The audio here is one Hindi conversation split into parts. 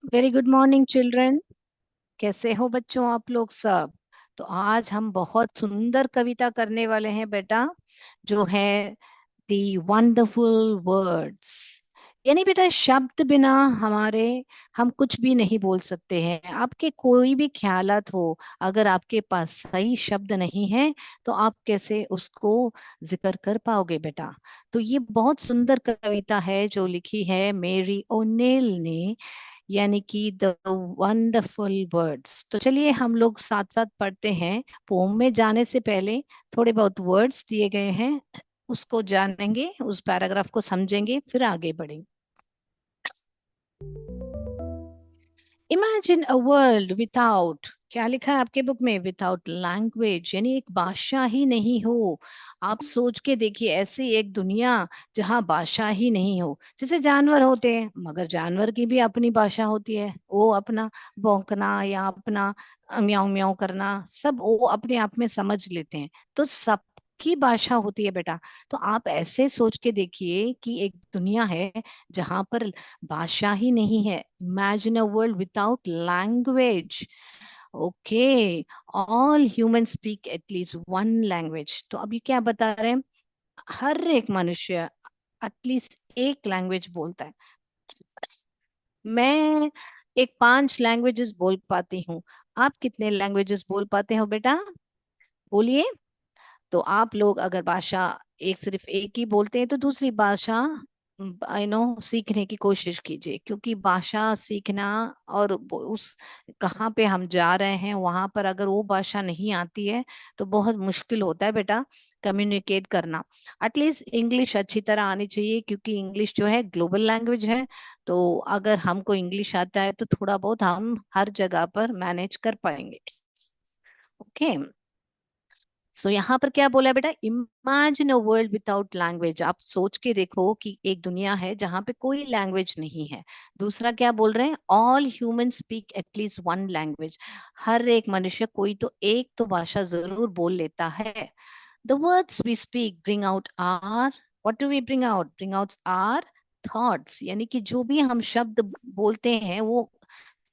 Very good morning children. कैसे हो बच्चों आप लोग सब। तो आज हम बहुत सुंदर कविता करने वाले हैं बेटा, जो है दी वंडरफुल वर्ड्स। यानी बेटा शब्द बिना हमारे हम कुछ भी नहीं बोल सकते हैं। आपके कोई भी ख्यालात हो, अगर आपके पास सही शब्द नहीं है तो आप कैसे उसको जिक्र कर पाओगे बेटा। तो ये बहुत सुंदर कविता है जो लिखी है मेरी ओनेल ने, यानी कि द वंडरफुल वर्ड्स। तो चलिए हम लोग साथ साथ पढ़ते हैं। पोम में जाने से पहले थोड़े बहुत वर्ड्स दिए गए हैं, उसको जानेंगे, उस पैराग्राफ को समझेंगे, फिर आगे बढ़ेंगे। इमेजिन अ वर्ल्ड विदाउट, क्या लिखा है आपके बुक में, विदाउट लैंग्वेज, यानी एक भाषा ही नहीं हो। आप सोच के देखिए, ऐसी एक दुनिया जहाँ भाषा ही नहीं हो। जैसे जानवर होते हैं, मगर जानवर की भी अपनी भाषा होती है। वो अपना भौंकना या अपना म्याऊं म्याऊं करना सब वो अपने आप में समझ लेते हैं। तो सबकी भाषा होती है बेटा। तो आप ऐसे सोच के देखिए कि एक दुनिया है जहां पर भाषा ही नहीं है। Imagine a world without language. Okay, all human speak at least one language. तो अभी क्या बता रहे हैं, हर एक मनुष्य एटलीस्ट एक लैंग्वेज बोलता है। मैं एक 5 लैंग्वेजेस बोल पाती हूँ। आप कितने लैंग्वेजेस बोल पाते हो बेटा, बोलिए। तो आप लोग अगर भाषा एक सिर्फ एक ही बोलते हैं तो दूसरी भाषा आई नो सीखने की कोशिश कीजिए, क्योंकि भाषा सीखना और उस कहाँ पे हम जा रहे हैं वहां पर अगर वो भाषा नहीं आती है तो बहुत मुश्किल होता है बेटा कम्युनिकेट करना। एटलीस्ट इंग्लिश अच्छी तरह आनी चाहिए, क्योंकि इंग्लिश जो है ग्लोबल लैंग्वेज है। तो अगर हमको इंग्लिश आता है तो थोड़ा बहुत हम हर जगह पर मैनेज कर पाएंगे। ओके, सो यहाँ पर क्या बोला है बेटा, imagine a world without language. आप सोच के देखो कि एक दुनिया है जहां पे कोई लैंग्वेज नहीं है। दूसरा क्या बोल रहे हैं, all human speak at least one language. हर एक मनुष्य कोई तो एक तो भाषा जरूर बोल लेता है। The words we speak bring out are, what do we bring out are thoughts. यानी कि जो भी हम शब्द बोलते हैं वो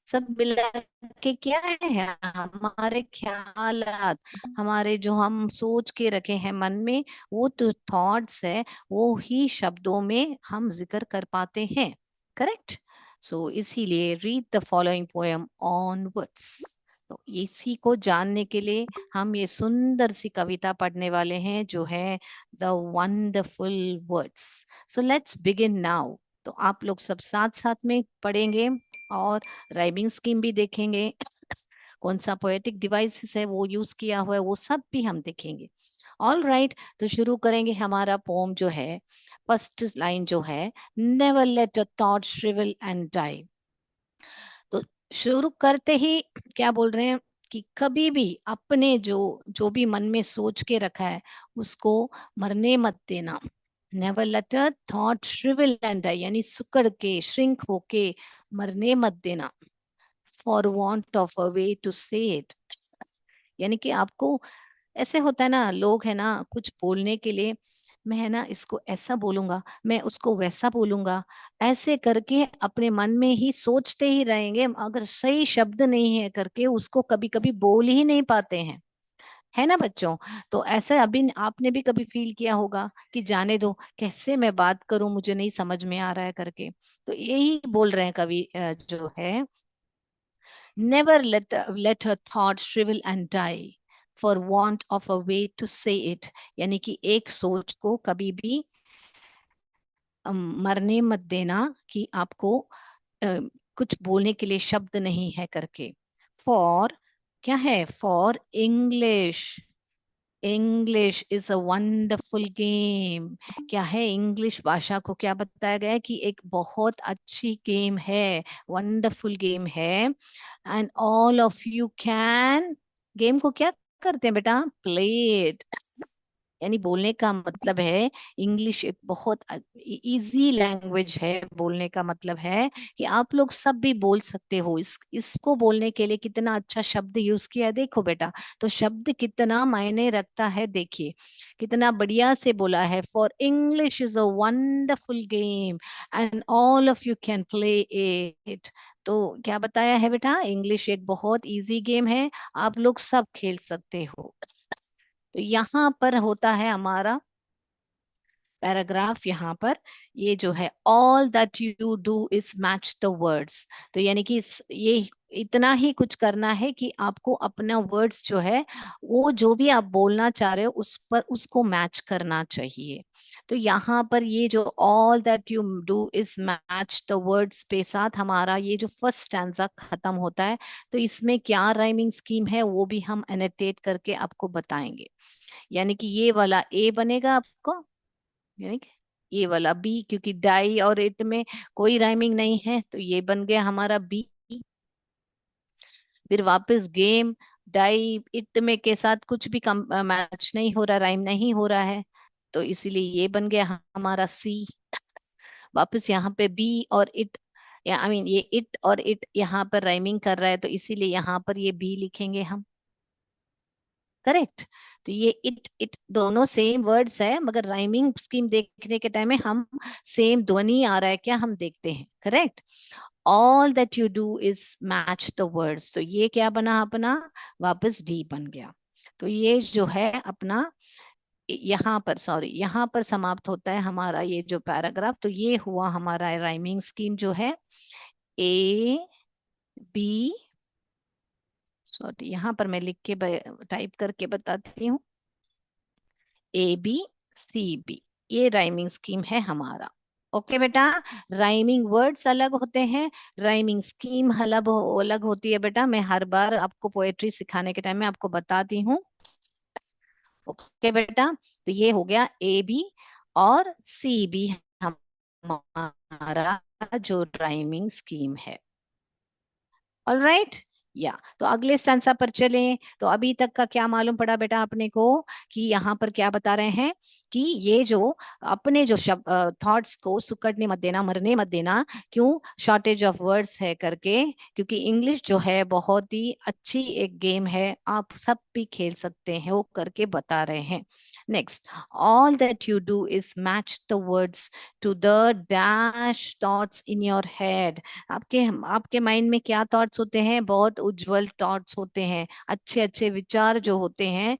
सब मिला के क्या है, हमारे ख्यालात, हमारे जो हम सोच के रखे हैं मन में, वो तो थॉट्स है, वो ही शब्दों में हम जिक्र कर पाते हैं। करेक्ट। सो इसीलिए read the following poem on words. तो इसी को जानने के लिए हम ये सुंदर सी कविता पढ़ने वाले हैं जो है the wonderful words. So let's begin now. तो आप लोग सब साथ साथ में पढ़ेंगे और राइमिंग स्कीम भी देखेंगे, कौन सा पोएटिक डिवाइस है वो यूज किया हुआ है वो सब भी हम देखेंगे। ऑल राइट, तो शुरू करेंगे हमारा पोम जो है। फर्स्ट लाइन जो है, never let a thought shrivel and die. तो शुरू करते ही क्या बोल रहे हैं कि कभी भी अपने जो जो भी मन में सोच के रखा है उसको मरने मत देना। Never let a thought shrivel and die, यानी सुकड़ के श्रिंक होके मरने मत देना। For want of a way to say it, यानी कि आपको ऐसे होता है ना, लोग है ना कुछ बोलने के लिए, मैं है ना इसको ऐसा बोलूंगा, मैं उसको वैसा बोलूंगा, ऐसे करके अपने मन में ही सोचते ही रहेंगे, अगर सही शब्द नहीं है करके उसको कभी कभी बोल ही नहीं पाते हैं। है ना बच्चों। तो ऐसा अभी आपने भी कभी फील किया होगा कि जाने दो, कैसे मैं बात करूं, मुझे नहीं समझ में आ रहा है करके। तो यही बोल रहे हैं कवि जो है, never let her thought shrivel and die for want of a way to say it। यानी कि एक सोच को कभी भी मरने मत देना कि आपको कुछ बोलने के लिए शब्द नहीं है करके। फॉर, क्या है, for English, English is a wonderful game. क्या है, इंग्लिश भाषा को क्या बताया गया है कि एक बहुत अच्छी गेम है, वंडरफुल गेम है। And all of you can, game को क्या करते हैं बेटा, प्ले इट, यानी बोलने का मतलब है, इंग्लिश एक बहुत इजी लैंग्वेज है। बोलने का मतलब है कि आप लोग सब भी बोल सकते हो। इसको बोलने के लिए कितना अच्छा शब्द यूज किया है, देखो बेटा। तो शब्द कितना मायने रखता है, देखिए कितना बढ़िया से बोला है। For English is a wonderful game and all of you can play it. तो क्या बताया है बेटा, इंग्लिश एक बहुत इजी गेम है, आप लोग सब खेल सकते हो। तो यहाँ पर होता है हमारा पैराग्राफ। यहाँ पर ये जो है, all that you do is match the words. तो यानी कि ये इतना ही कुछ करना है कि आपको अपना वर्ड्स जो है, वो जो भी आप बोलना चाह रहे हो उस पर उसको मैच करना चाहिए। तो यहाँ पर ये जो all that you do is match the words पे साथ हमारा ये जो फर्स्ट स्टैंजा खत्म होता है। तो इसमें क्या राइमिंग स्कीम है वो भी हम एनोटेट करके आपको बताएंगे। यानी कि ये वाला ए बनेगा आपको, यानी कि ये वाला बी, क्योंकि डाई और इट में कोई राइमिंग नहीं है, तो ये बन गया हमारा बी। फिर वापस गेम, डाई इट में के साथ कुछ भी कम मैच नहीं हो रहा, राइम नहीं हो रहा है, तो इसीलिए ये बन गया हमारा सी। वापस यहाँ पे बी और इट, या आई मीन ये इट और इट यहाँ पर राइमिंग कर रहा है, तो इसीलिए यहाँ पर ये बी लिखेंगे हम। करेक्ट। तो ये इट इट दोनों सेम वर्ड्स है, मगर राइमिंग स्कीम देखने के टाइम में हम सेम ध्वनि आ रहा है क्या हम देखते हैं। Correct. All that you do is match the words. तो ये क्या बना अपना, वापस डी बन गया। तो ये जो है अपना, यहाँ पर सॉरी, यहाँ पर समाप्त होता है हमारा ये जो पैराग्राफ। तो ये हुआ हमारा राइमिंग स्कीम जो है, ए बी, सॉरी यहाँ पर मैं लिख के टाइप करके बताती हूँ, ए बी सी बी, ये राइमिंग स्कीम है हमारा। ओके बेटा। राइमिंग वर्ड्स अलग होते हैं, राइमिंग स्कीम अलग अलग होती है बेटा। मैं हर बार आपको पोएट्री सिखाने के टाइम में आपको बताती हूँ। ओके बेटा। तो ये हो गया ए बी और सी बी हमारा जो राइमिंग स्कीम है। ऑलराइट। या तो अगले स्टैंसा पर चलें। तो अभी तक का क्या मालूम पड़ा बेटा अपने को, कि यहाँ पर क्या बता रहे हैं कि ये जो अपने जो शब्द थॉट्स को सुकड़ने मत देना, मरने मत देना। क्यों, शॉर्टेज ऑफ वर्ड्स है करके, क्योंकि इंग्लिश जो है बहुत ही अच्छी एक गेम है, आप सब भी खेल सकते हैं, वो करके बता रहे हैं। Next, all that you do is match the words to the dash thoughts in your head. आपके आपके माइंड में क्या थॉट्स होते हैं, बहुत उज्जवल थॉट्स होते हैं, अच्छे अच्छे विचार जो होते हैं,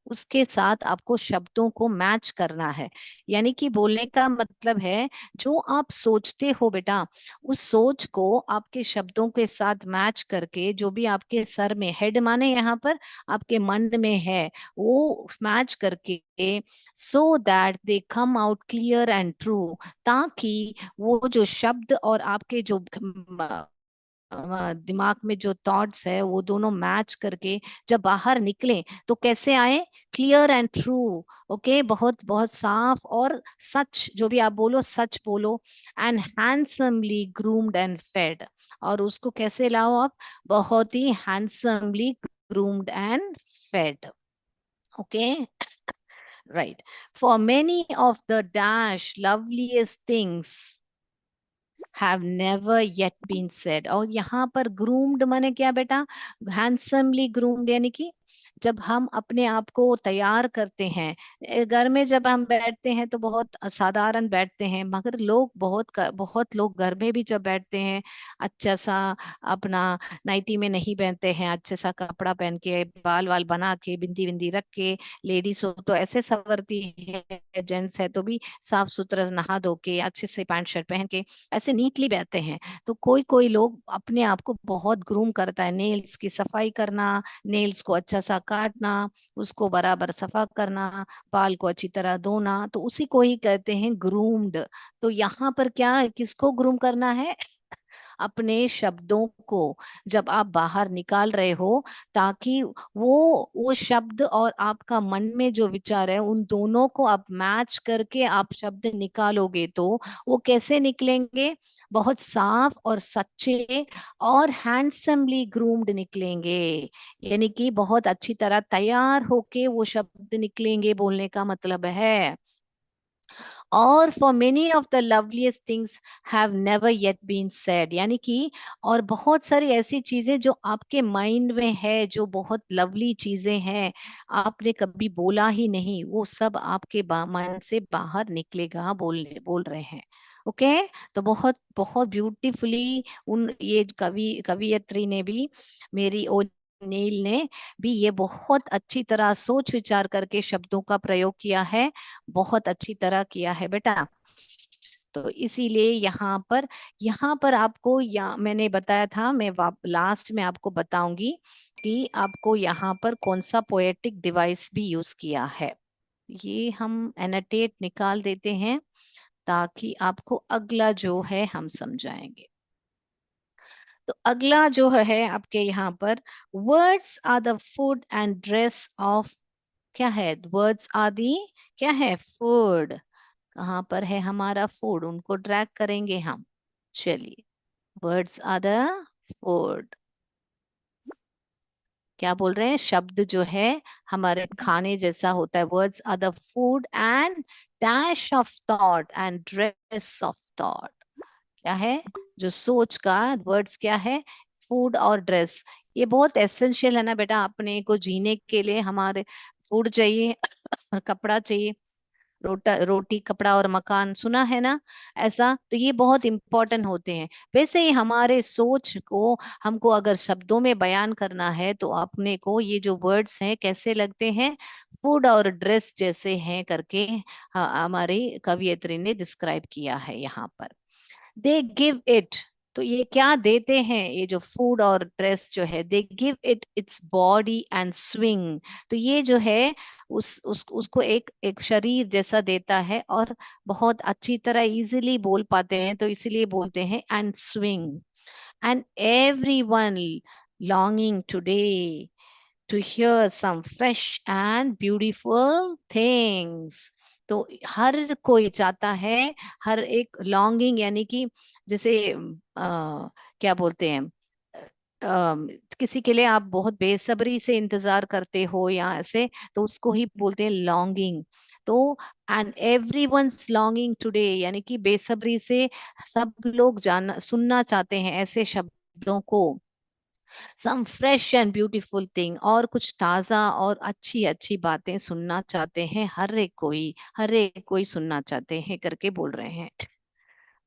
उसके साथ आपको शब्दों को मैच करना है। यानी कि बोलने का मतलब है, जो आप सोचते हो बेटा, उस सोच को आपके शब्दों के साथ मैच करके, जो भी आपके सर में, हेड माने यहाँ पर आपके मन में है, वो मैच करके, so that they come out clear and true. ताकि वो जो शब्द और आपके जो दिमाग में जो थॉट्स है, वो दोनों मैच करके जब बाहर निकले तो कैसे आए, क्लियर एंड ट्रू। ओके, बहुत बहुत साफ और सच, जो भी आप बोलो सच बोलो। And handsomely groomed and fed. और उसको कैसे लाओ आप, बहुत ही handsomely groomed and fed. Okay, right. For many of the dash loveliest things have never yet been said। और यहाँ पर groomed माने क्या बेटा, handsomely groomed, यानी कि जब हम अपने आप को तैयार करते हैं, घर में जब हम बैठते हैं तो बहुत साधारण बैठते हैं, मगर लोग बहुत लोग घर में भी जब बैठते हैं, अच्छा सा अपना नाइटी में नहीं पहनते हैं, अच्छे सा कपड़ा पहन के, बाल वाल बना के, बिंदी बिंदी रख के, लेडीज हो तो ऐसे संवरती है, जेंट्स है तो भी साफ सुथरा नहा धो के अच्छे से पैंट शर्ट पहन के ऐसे नीटली बहते हैं। तो कोई कोई लोग अपने आप को बहुत ग्रूम करता है, नेल्स की सफाई करना, नेल्स को अच्छा सा काटना, उसको बराबर सफा करना, बाल को अच्छी तरह धोना, तो उसी को ही कहते हैं ग्रूम्ड। तो यहाँ पर क्या, किसको ग्रूम करना है, अपने शब्दों को जब आप बाहर निकाल रहे हो, ताकि वो शब्द और आपका मन में जो विचार है उन दोनों को आप मैच करके आप शब्द निकालोगे, तो वो कैसे निकलेंगे? बहुत साफ और सच्चे और हैंडसमली ग्रूम्ड निकलेंगे। यानी कि बहुत अच्छी तरह तैयार होके वो शब्द निकलेंगे, बोलने का मतलब है। और for many of the loveliest things have never yet been said, यानी कि और बहुत सारी ऐसी चीजें जो आपके माइंड में है, जो बहुत लवली चीजें हैं, आपने कभी बोला ही नहीं, वो सब आपके माइंड से बाहर निकलेगा, बोल रहे हैं। ओके। तो बहुत बहुत ब्यूटीफुली उन ये कवियत्री ने भी, मेरी ओ नील ने भी ये बहुत अच्छी तरह सोच विचार करके शब्दों का प्रयोग किया है। बहुत अच्छी तरह किया है बेटा। तो इसीलिए यहाँ पर आपको, या मैंने बताया था, मैं लास्ट में आपको बताऊंगी कि आपको यहाँ पर कौन सा पोएटिक डिवाइस भी यूज किया है। ये हम एनोटेट निकाल देते हैं ताकि आपको अगला जो है हम समझाएंगे। तो अगला जो है आपके यहाँ पर, words are the food and dress of, क्या है? वर्ड्स आर दी, क्या है? फूड। कहाँ पर है हमारा फूड? उनको ड्रैग करेंगे हम। चलिए, वर्ड्स आर द फूड। क्या बोल रहे हैं? शब्द जो है हमारे खाने जैसा होता है। Words are the food and dash of thought and dress of thought. क्या है? जो सोच का वर्ड्स क्या है? फूड और ड्रेस। ये बहुत एसेंशियल है ना बेटा, अपने को जीने के लिए हमारे फूड चाहिए कपड़ा चाहिए। रोटी कपड़ा और मकान, सुना है ना ऐसा? तो ये बहुत इंपॉर्टेंट होते हैं। वैसे ही हमारे सोच को हमको अगर शब्दों में बयान करना है, तो अपने को ये जो वर्ड्स हैं कैसे लगते हैं? फूड और ड्रेस जैसे हैं करके हमारी कवियत्री ने डिस्क्राइब किया है यहाँ पर। दे गिव इट, तो ये क्या देते हैं? ये जो फूड और ड्रेस जो है, they give it it's body and swing. तो ये जो है उसको एक एक शरीर जैसा देता है, और बहुत अच्छी तरह इजीली बोल पाते हैं, तो इसीलिए बोलते हैं and swing. And everyone longing today to hear some fresh and beautiful things। तो हर कोई चाहता है, हर एक लॉन्गिंग, यानी कि जैसे क्या बोलते हैं, किसी के लिए आप बहुत बेसब्री से इंतजार करते हो या ऐसे, तो उसको ही बोलते हैं लॉन्गिंग। तो and every one's longing today, यानी कि बेसब्री से सब लोग जानना सुनना चाहते हैं ऐसे शब्दों को। Some fresh and beautiful thing, और कुछ ताजा और अच्छी अच्छी बातें सुनना चाहते हैं, हर एक कोई सुनना चाहते हैं करके बोल रहे हैं।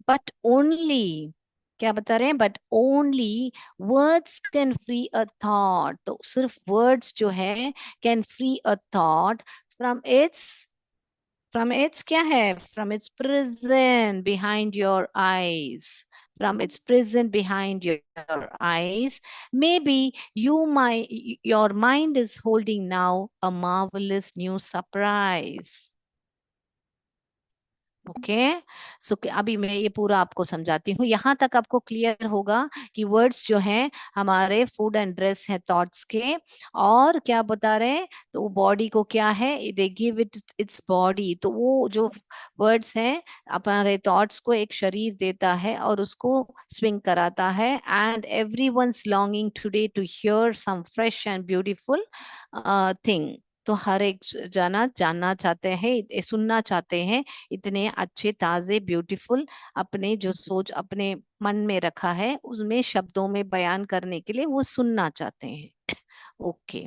बट ओनली, क्या बता रहे हैं? But only words can free a thought, तो सिर्फ वर्ड्स जो है can free a thought from its, क्या है? From its prison behind your eyes, from its prison behind your eyes. Maybe your mind is holding now a marvelous new surprise. Okay. So अभी मैं ये पूरा आपको समझाती हूँ, यहाँ तक आपको क्लियर होगा कि वर्ड्स जो हैं हमारे फूड एंड ड्रेस है थॉट्स के। और क्या बता रहे हैं? तो वो बॉडी को क्या है? They give it its body, तो वो जो वर्ड्स हैं हमारे थॉट्स को एक शरीर देता है और उसको स्विंग कराता है। And every one's longing today to hear some fresh and beautiful thing. तो हर एक जना जानना चाहते हैं, सुनना चाहते हैं इतने अच्छे ताजे ब्यूटीफुल, अपने जो सोच अपने मन में रखा है उसमें शब्दों में बयान करने के लिए वो सुनना चाहते हैं। Okay.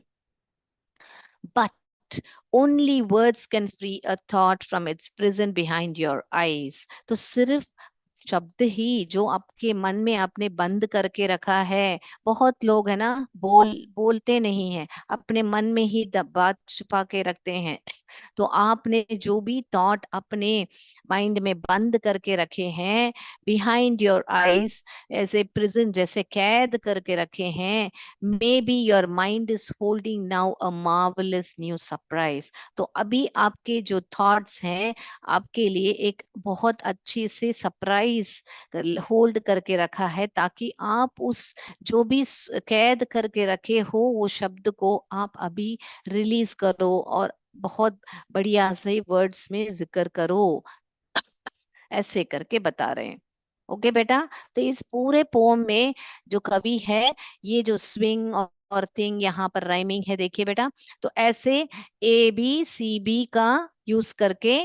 But only words can free a thought from its prison behind your eyes, तो सिर्फ शब्द ही जो आपके मन में आपने बंद करके रखा है। बहुत लोग है ना, बोलते नहीं है, अपने मन में ही बात छुपा के रखते हैं। तो आपने जो भी थॉट अपने माइंड में बंद करके रखे हैं, बिहाइंड योर आईज, ऐसे प्रिजन जैसे कैद करके रखे हैं, may be your mind is holding now a marvellous new surprise. तो अभी आपके जो थॉट्स हैं आपके लिए एक बहुत अच्छी सी सरप्राइज सरप्राइज होल्ड करके रखा है, ताकि आप उस जो भी कैद करके रखे हो वो शब्द को आप अभी रिलीज करो और बहुत बढ़िया से वर्ड्स में जिक्र करो। ऐसे करके बता रहे हैं। ओके बेटा। तो इस पूरे पोम में जो कवि है, ये जो स्विंग और थिंग यहाँ पर राइमिंग है, देखिए बेटा। तो ऐसे ABCB का यूज करके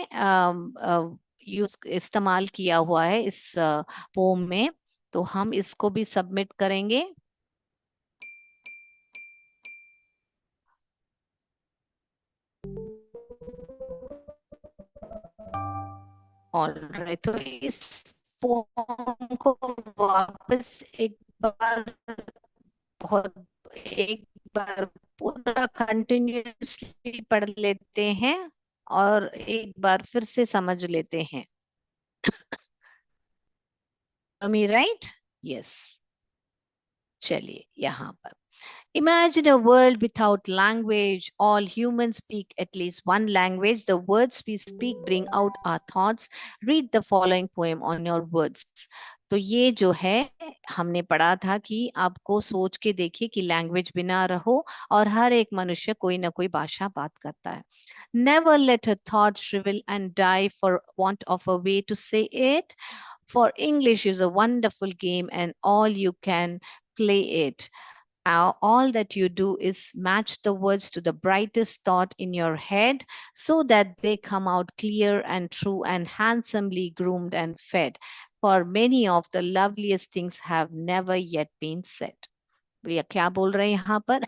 यूज इस्तेमाल किया हुआ है इस पोम में। तो हम इसको भी सबमिट करेंगे। ऑलराइट, तो इस पोम को वापस एक बार, बहुत एक बार पूरा कंटिन्यूअसली पढ़ लेते हैं और एक बार फिर से समझ लेते हैं। अमी राइट? यस। चलिए यहाँ पर, imagine a world without language. All humans speak at least one language. The words we speak bring out our thoughts. Read the following poem on your words. तो ये जो है, हमने पढ़ा था कि आपको सोच के देखिए कि लैंग्वेज बिना रहो और हर एक मनुष्य कोई ना कोई भाषा बात करता है। Never let a thought shrivel and die for want of a way to say it. For English is a wonderful game and all you can play it. All that you do is match the words to the brightest thought in your head so that they come out clear and true and handsomely groomed and fed. For many of the loveliest things have never yet been said. भैया क्या बोल रहे हैं यहाँ पर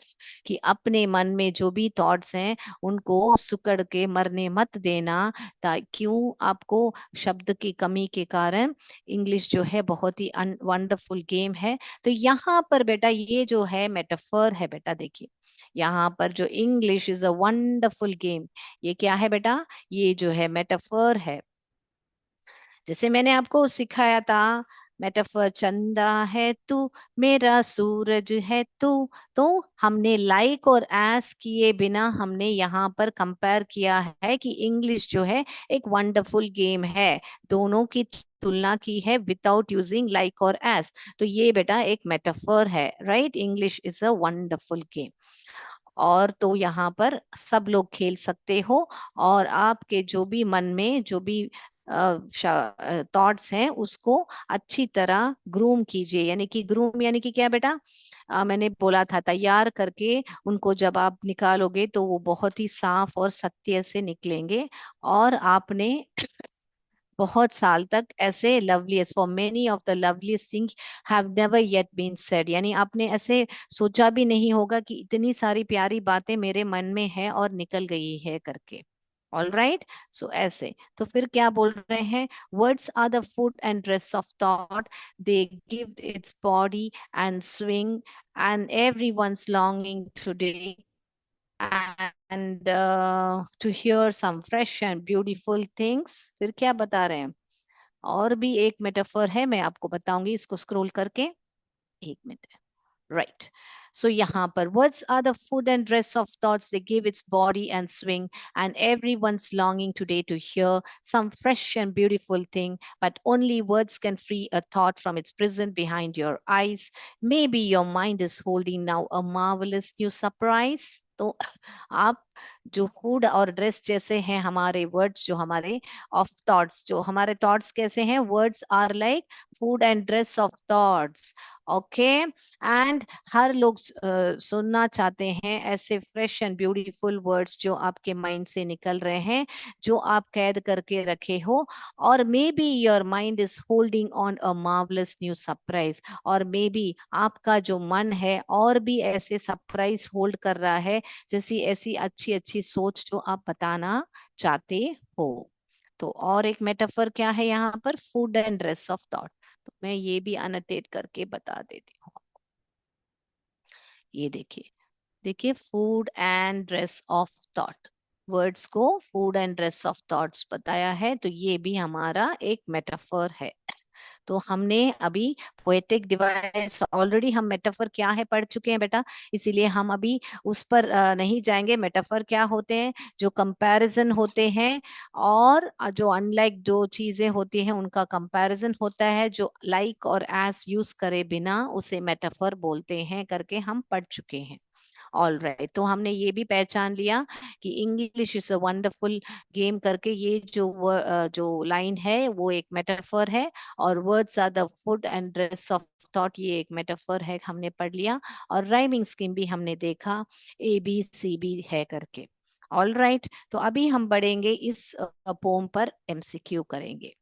कि अपने मन में जो भी थॉट्स हैं उनको सुकड़ के मरने मत देना। क्यों? आपको शब्द की कमी के कारण इंग्लिश जो है बहुत ही वंडरफुल गेम है। तो यहाँ पर बेटा ये जो है मेटाफर है बेटा, देखिए यहाँ पर जो English is a wonderful game, ये क्या है बेटा? ये जो है मेटाफर है। जैसे मैंने आपको सिखाया था, मेटाफर चंदा है तू, मेरा सूरज है तू। तो हमने लाइक और एस किए बिना हमने यहाँ पर कंपेयर किया है कि इंग्लिश जो है एक वंडरफुल गेम है। दोनों की तुलना की है विदाउट यूजिंग लाइक और एस। तो ये बेटा एक मेटाफर है, right? English is a wonderful game. और तो यहाँ पर सब लोग खेल सकते हो और आपके जो भी मन में जो भी थॉट्स हैं उसको अच्छी तरह ग्रूम कीजिए। यानी कि ग्रूम यानी कि क्या बेटा? मैंने बोला था तैयार करके उनको जब आप निकालोगे तो वो बहुत ही साफ और सत्य से निकलेंगे। और आपने बहुत साल तक ऐसे loveliest, for many of the loveliest things have never yet been said, यानी आपने ऐसे सोचा भी नहीं होगा कि इतनी सारी प्यारी बातें मेरे मन में है और निकल गई है करके। All right. सो ऐसे तो फिर क्या बोल रहे हैं? Words are the food and dress of thought, they give its body and swing and every one's longing today and to hear some fresh and beautiful things. फिर क्या बता रहे हैं? और भी एक मेटाफर है, मैं आपको बताऊंगी इसको स्क्रॉल करके। एक मिनट। राइट। So यहाँ पर words are the food and dress of thoughts. They give its body and swing, and everyone's longing today to hear some fresh and beautiful thing. But only words can free a thought from its prison behind your eyes. Maybe your mind is holding now a marvelous new surprise. तो आप जो फूड और ड्रेस जैसे हैं हमारे वर्ड्स, जो हमारे ऑफ थॉट्स, जो हमारे थॉट्स कैसे हैं? Words are like food and dress of thoughts. Okay. And हर लोग सुनना चाहते हैं ऐसे फ्रेश एंड ब्यूटीफुल वर्ड्स जो आपके माइंड से निकल रहे हैं, जो आप कैद करके रखे हो। और may be your mind is holding on a marvellous new surprise, और मे बी आपका जो मन है और भी ऐसे सरप्राइज होल्ड कर रहा है, जैसी ऐसी अच्छी अच्छी सोच जो आप बताना चाहते हो। तो और एक मेटाफर क्या है यहाँ पर? Food and dress of thought. तो मैं ये भी अनोटेट करके बता देती हूँ। ये देखिए, देखिए food and dress of thought, words को food and dress of thoughts बताया है, तो ये भी हमारा एक मेटाफर है। तो हमने अभी पोएटिक डिवाइस ऑलरेडी हम मेटाफर क्या है पढ़ चुके हैं बेटा, इसीलिए हम अभी उस पर नहीं जाएंगे। मेटाफर क्या होते हैं? जो कंपैरिजन होते हैं, और जो अनलाइक जो चीजें होती हैं उनका कंपैरिजन होता है, जो लाइक और एज यूज करे बिना उसे मेटाफर बोलते हैं करके हम पढ़ चुके हैं। ऑल राइट, तो हमने ये भी पहचान लिया कि English is a wonderful game करके, ये जो लाइन है वो एक मेटाफर है, और words are the food and dress of thought, ये एक मेटाफर है, हमने पढ़ लिया। और राइमिंग स्कीम भी हमने देखा, ABCB है करके। ऑल राइट, तो अभी हम बढ़ेंगे इस पोम पर, MCQ करेंगे।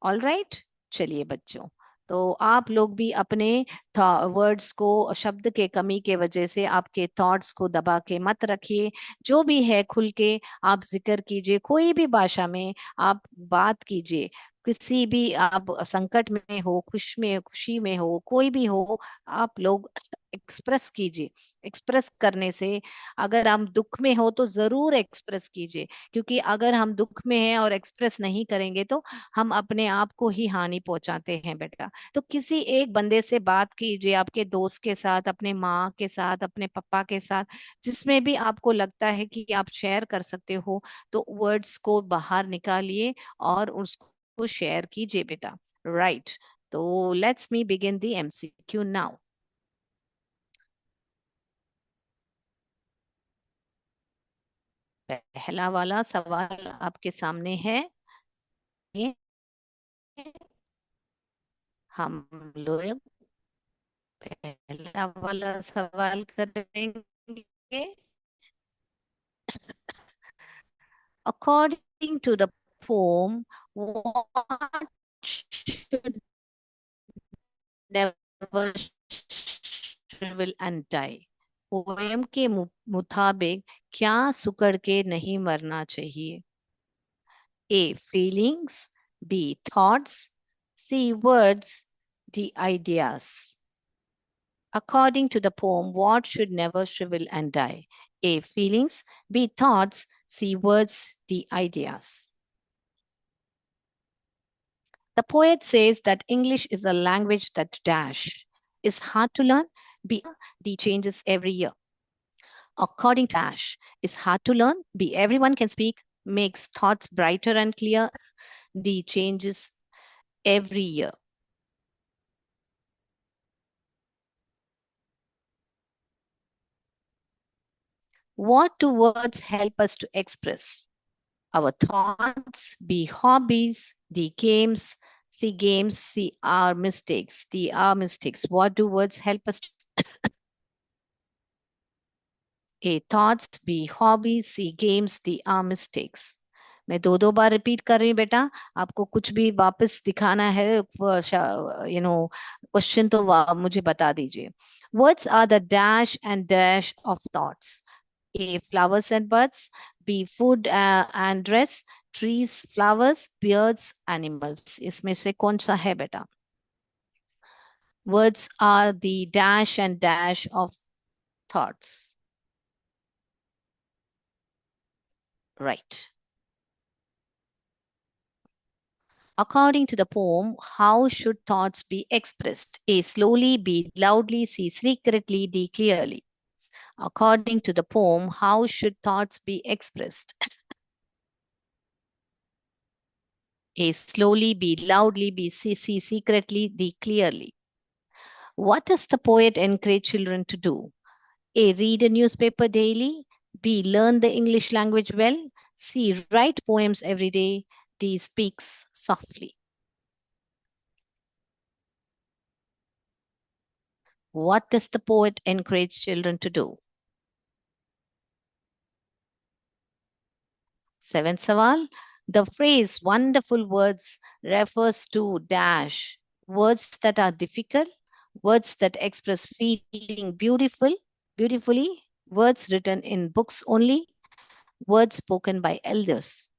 ऑल राइट, चलिए बच्चों, तो आप लोग भी अपने वर्ड्स को, शब्द के कमी के वजह से आपके थॉट्स को दबा के मत रखिए। जो भी है खुल के आप जिक्र कीजिए, कोई भी भाषा में आप बात कीजिए। किसी भी आप संकट में हो, खुशी में हो, कोई भी हो, आप लोग एक्सप्रेस कीजिए। एक्सप्रेस करने से, अगर हम दुख में हो तो जरूर एक्सप्रेस कीजिए, क्योंकि अगर हम दुख में हैं और एक्सप्रेस नहीं करेंगे तो हम अपने आप को ही हानि पहुंचाते हैं बेटा। तो किसी एक बंदे से बात कीजिए, आपके दोस्त के साथ, अपने माँ के साथ, अपने पापा के साथ, जिसमें भी आपको लगता है कि आप शेयर कर सकते हो, तो वर्ड्स को बाहर निकालिए और उसको शेयर कीजिए बेटा। राइट, तो let's me begin the MCQ now. पहला वाला सवाल आपके सामने है। ये हम लोग पहला वाला सवाल करेंगे। According to the poem, what should never shrivel and die? Poem के मुताबिक क्या सुकड़ के नहीं मरना चाहिए? A. Feelings. B. Thoughts. C. Words. D. Ideas. According to the poem, what should never shrivel and die? A. Feelings. B. Thoughts. C. Words. D. Ideas. The poet says that English is a language that dash is hard to learn. B. D changes every year. According to Ash, is hard to learn. B. Everyone can speak, makes thoughts brighter and clear. D changes every year. What do words help us to express? Our thoughts. B. Hobbies. D. Games. C. Games. C. Our mistakes. D. Our mistakes. What do words help us to? A. Thoughts. B. Hobbies. C. Games. D. Our mistakes. मैं दो दो बार रिपीट कर रही हूँ बेटा, आपको कुछ भी वापस दिखाना है, क्वेश्चन तो मुझे बता दीजिए। Words are the dash and dash of thoughts. A. Flowers and birds. B. Food and dress. Trees, flowers, birds, animals. इसमें से कौन सा है बेटा? Words are the dash and dash of thoughts. Right. According to the poem, how should thoughts be expressed? A. Slowly, B. Loudly, C. Secretly, D. Clearly. According to the poem, how should thoughts be expressed? A. Slowly, B. Loudly, B. C. Secretly, D. Clearly. What does the poet encourage children to do? A. Read a newspaper daily. B. Learn the English language well. C. Write poems every day. D. Speaks softly. What does the poet encourage children to do? Seventh सवाल. The phrase wonderful words refers to dash. Words that are difficult, words that express feeling beautifully, words written in books only, words spoken by elders.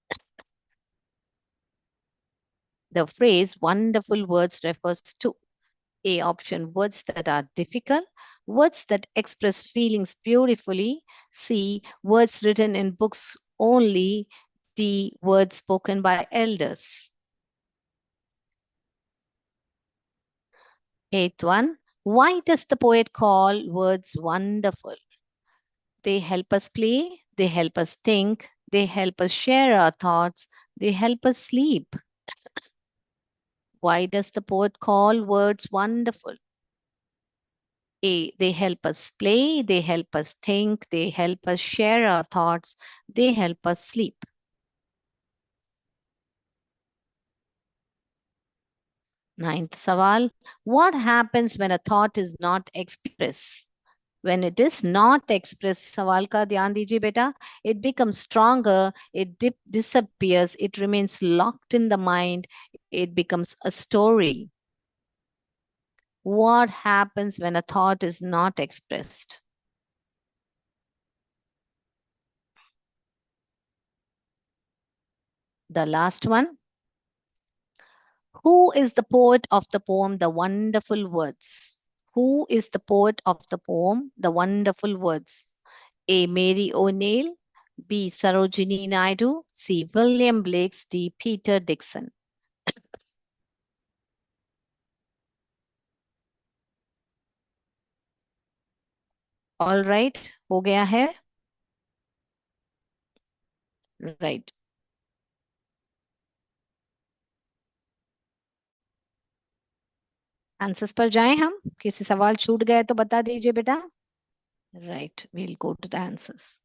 The phrase wonderful words refers to A option, words that are difficult, words that express feelings beautifully. C, words written in books only. D, words spoken by elders. Eighth one. Why does the poet call words wonderful? They help us play, they help us think, they help us share our thoughts, they help us sleep. Why does the poet call words wonderful? A, they help us play, they help us think, they help us share our thoughts, they help us sleep. Ninth sawal. What happens when a thought is not expressed? When it is not expressed, सवाल का ध्यान दीजिए बेटा, it becomes stronger, it disappears, it remains locked in the mind, it becomes a story. What happens when a thought is not expressed? The last one. Who is the poet of the poem The Wonderful Words? Who is the poet of the poem The Wonderful Words? A. Mary O'Neill, B. Sarojini Naidu, C. William Blakes, D. Peter Dixon. All right, हो गया है. Right. आंसर्स पर जाएं हम. किसी सवाल छूट गए तो बता दीजिए बेटा. Right, we'll go to the answers.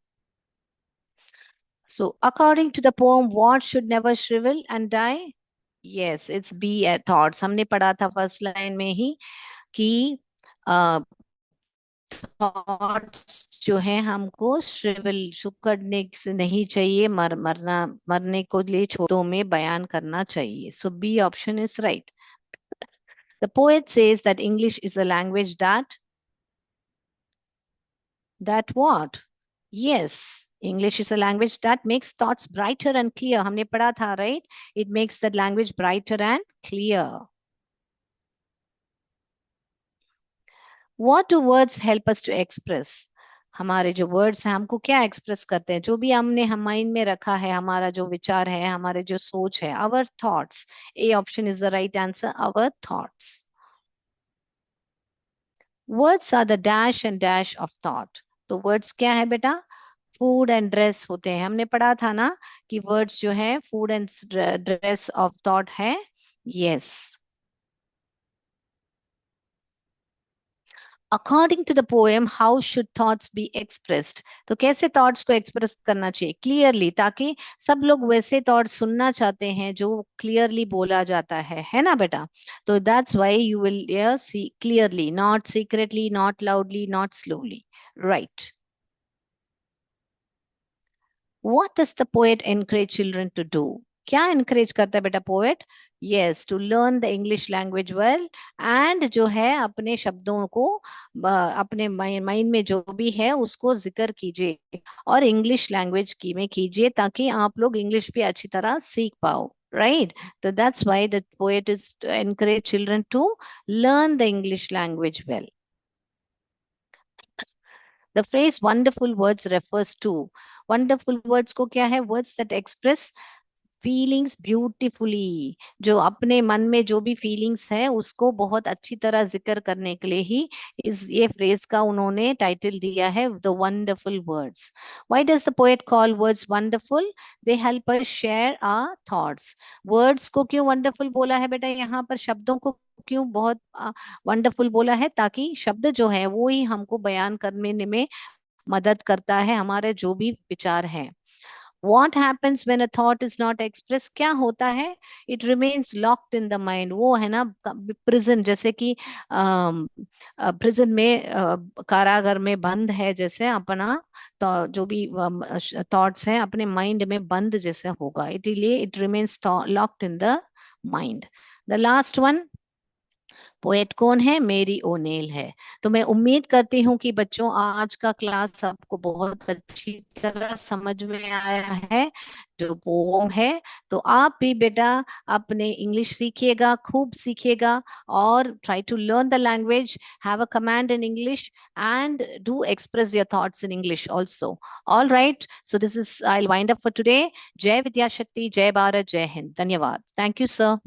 So, according to the poem, what should never shrivel and die? Yes, it's be a thoughts. हमने पढ़ा था फर्स्ट लाइन में ही कि थॉट्स जो है हमको श्रिवल सुकड़ने से नहीं चाहिए, मरने को लिए छोटों में बयान करना चाहिए. So B option is right. The poet says that English is a language that what? Yes, English is a language that makes thoughts brighter and clear. हमने पढ़ा था, right? It makes the language brighter and clear. What do words help us to express? हमारे जो वर्ड्स हैं हमको क्या एक्सप्रेस करते हैं? जो भी हमने हम माइंड में रखा है, हमारा जो विचार है, हमारे जो सोच है, our thoughts. A option is the right answer, our thoughts. Words are the dash and dash of thought. तो वर्ड्स क्या है बेटा? फूड एंड ड्रेस होते हैं. हमने पढ़ा था ना कि वर्ड्स जो है food and dress of thought है. Yes. According to the poem how should thoughts be expressed. तो कैसे थॉट्स को एक्सप्रेस करना चाहिए? क्लियरली, ताकि सब लोग वैसे थॉट्स सुनना चाहते हैं जो क्लियरली बोला जाता है ना बेटा? तो that's why you will see clearly, not secretly, not loudly, not slowly. Right. What does the poet encourage children to do? क्या encourage करता है बेटा poet? Yes, to learn the English language well, and जो है अपने शब्दों को अपने माइंड में जो भी है उसको जिक्र कीजिए और इंग्लिश लैंग्वेज की में कीजिए ताकि आप लोग इंग्लिश भी अच्छी तरह सीख पाओ. Right? So that's why the poet is to encourage children to learn the English language well. The phrase wonderful words refers to, wonderful words को क्या है? Words that express feelings beautifully. जो अपने मन में जो भी फीलिंग्स है उसको बहुत अच्छी तरह जिक्र करने के लिए ही इस ये फ्रेज का उन्होंने टाइटल दिया है the wonderful words. Why does the poet call words wonderful? They help us share our thoughts. Words को क्यों वंडरफुल बोला है बेटा? यहाँ पर शब्दों को क्यों बहुत वंडरफुल बोला है? ताकि शब्द जो है वो ही हमको बयान करने में मदद करता है, हमारे जो भी विचार हैं. What happens when a thought is not expressed? क्या होता है? It remains locked in the mind. वो है ना prison, जैसे कि prison में कारागार में बंद है जैसे अपना तो जो भी thoughts हैं अपने mind में बंद जैसे होगा. इसलिए it remains locked in the mind. The last one. Poet कौन है? मेरी ओनेल है. तो मैं उम्मीद करती हूँ कि बच्चों आज का क्लास आपको बहुत अच्छी तरह समझ में आया है जो पोम है. तो आप भी बेटा अपने इंग्लिश सीखिएगा, खूब सीखिएगा और try to learn the language, have a command in English and do express your thoughts in English also. All right, so this is I'll wind up for today. Jai Vidya Shakti, Jai Bharat, Jai Hind. Dhanyawad. Thank you, sir.